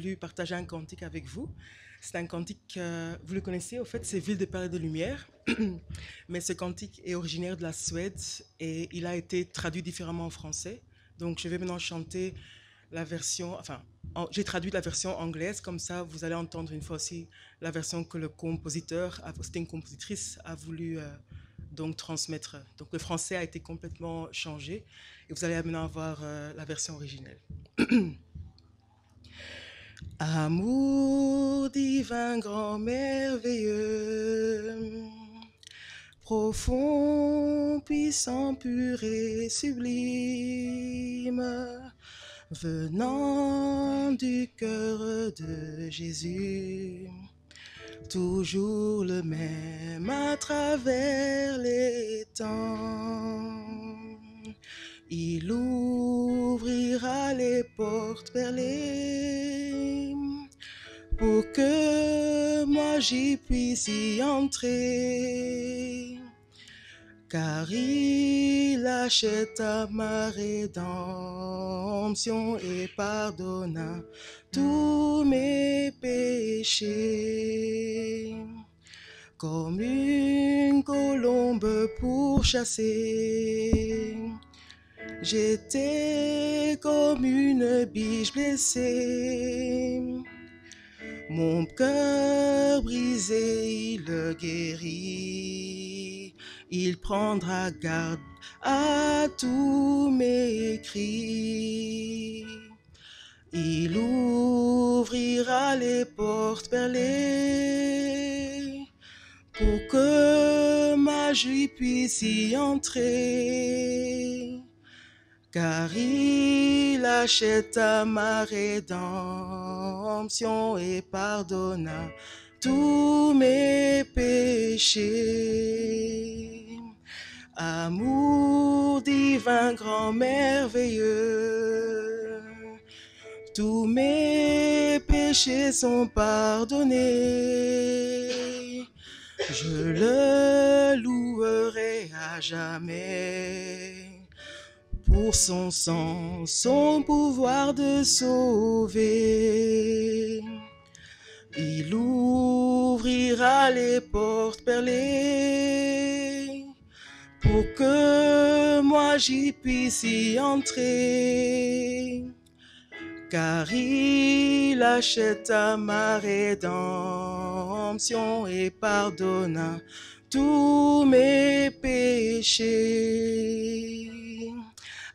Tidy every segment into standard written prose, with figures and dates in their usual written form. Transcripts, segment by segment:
voulu partager un cantique avec vous. C'est un cantique, vous le connaissez, au fait, c'est Ville de Paix et de Lumière. Mais ce cantique est originaire de la Suède et il a été traduit différemment en français. Donc je vais maintenant chanter la version, enfin, j'ai traduit la version anglaise, comme ça vous allez entendre une fois aussi la version que le compositeur, c'était une compositrice, a voulu donc transmettre. Donc le français a été complètement changé et vous allez maintenant avoir la version originelle. Amour divin, grand, merveilleux, profond, puissant, pur et sublime, venant du cœur de Jésus, toujours le même à travers les temps. Il ouvrira les portes perlées pour que moi j'y puisse y entrer, car il achète à ma rédemption et pardonna tous mes péchés. Comme une colombe pourchassée, j'étais comme une biche blessée. Mon cœur brisé, il le guérit. Il prendra garde à tous mes cris. Il ouvrira les portes perlées pour que ma joie puisse y entrer, car il achète à ma rédemption et pardonna tous mes péchés. Amour divin, grand, merveilleux, tous mes péchés sont pardonnés. Je le louerai à jamais pour son sang, son pouvoir de sauver. Il ouvrira les portes perlées pour que moi j'y puisse y entrer, car il achète à ma rédemption et pardonna tous mes péchés.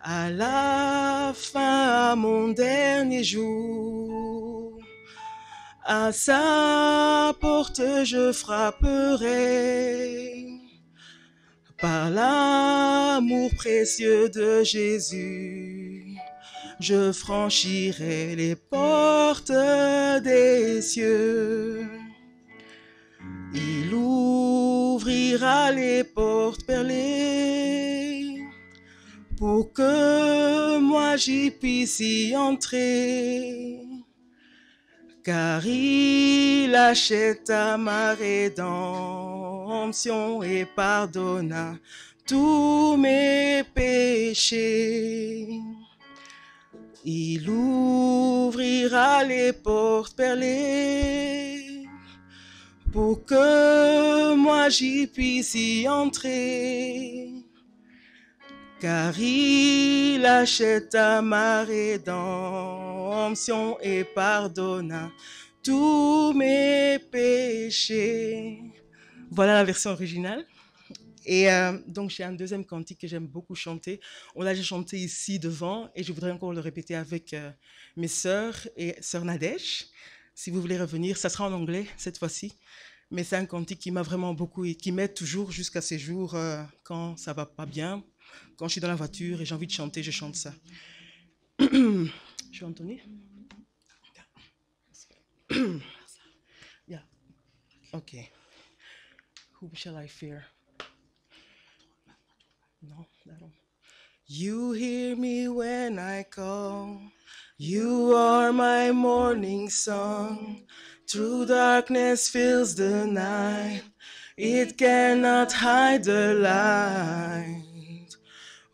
À la fin, à mon dernier jour, à sa porte je frapperai. Par l'amour précieux de Jésus, je franchirai les portes des cieux. Il ouvrira les portes perlées pour que moi j'y puisse y entrer, car il achète à ma rédemption et pardonna tous mes péchés. Il ouvrira les portes perlées pour que moi j'y puisse y entrer, car il achète à ma rédemption et pardonna tous mes péchés. Voilà la version originale. Et donc j'ai un deuxième cantique que j'aime beaucoup chanter. On l'a déjà chanté ici devant et je voudrais encore le répéter avec mes sœurs et sœur Nadège. Si vous voulez revenir, ça sera en anglais cette fois-ci. Mais c'est un cantique qui m'a vraiment beaucoup et qui m'aide toujours jusqu'à ces jours quand ça va pas bien. Quand je suis dans la voiture et j'ai envie de chanter, je chante ça. Je vais entonner. Yeah. Okay. Whom shall I fear? No, I don't. You hear me when I call. You are my morning song. Through darkness fills the night. It cannot hide the light.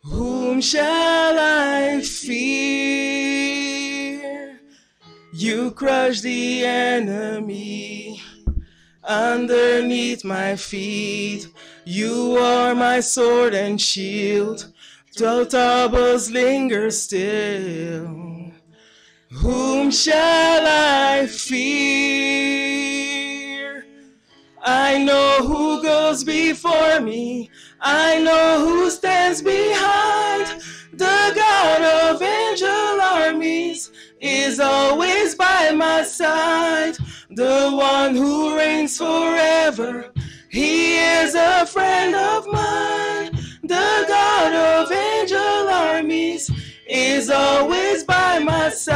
Whom shall I fear? You crush the enemy underneath my feet. You are my sword and shield. Though troubles linger still, whom shall I fear? I know who goes before me. I know who stands behind. The God of angel armies is always by my side. The one who reigns forever, he is a friend of mine. The God of angel armies is always by my side.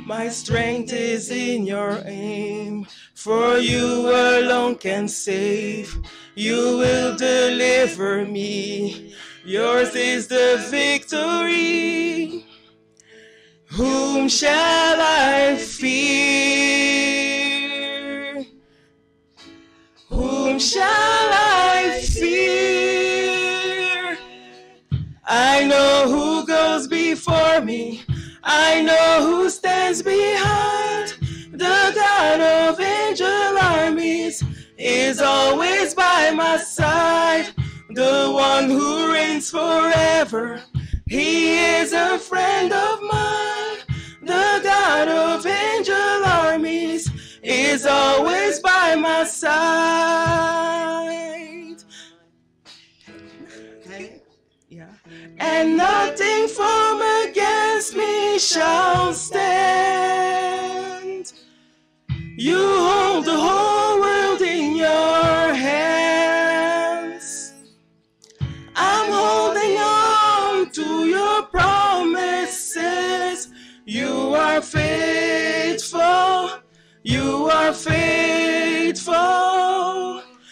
My strength is in your aim, for you alone can save. You will deliver me. Yours is the victory. Whom shall I fear? Whom shall I fear? I know who goes before me. I know who stands behind. The God of angel armies is always by my side. The one who reigns forever, he is a friend of mine. The God of angel armies is always by my side. Yeah. And nothing formed against me shall stand. You hold the whole world in your hands. I'm holding on to your promises. You are faithful. You are faithful.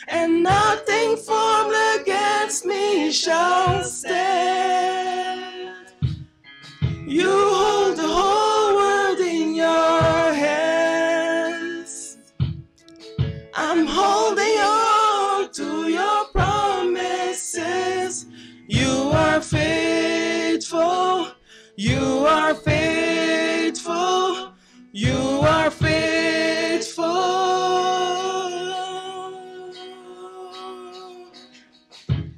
And nothing formed against me shall stand. You hold the whole world in your hands. I'm holding on to your promises. You are faithful. You are faithful. You are faithful.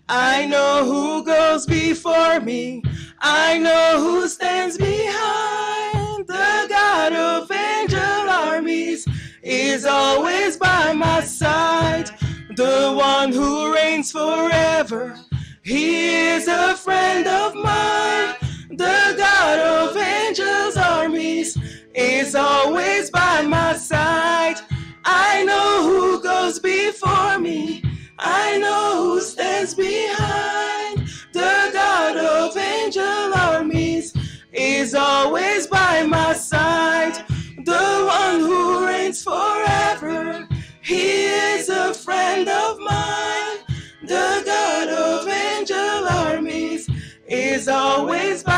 I know who goes before me. I know who stands behind. The God of angel armies is always by my side. The one who reigns forever, he is a friend of mine. The God of angels armies is always by my side. I know who goes before me. I know who stands behind. The God of angel armies is always by my side. The one who reigns forever, he is a friend of mine. The God of angel armies is always by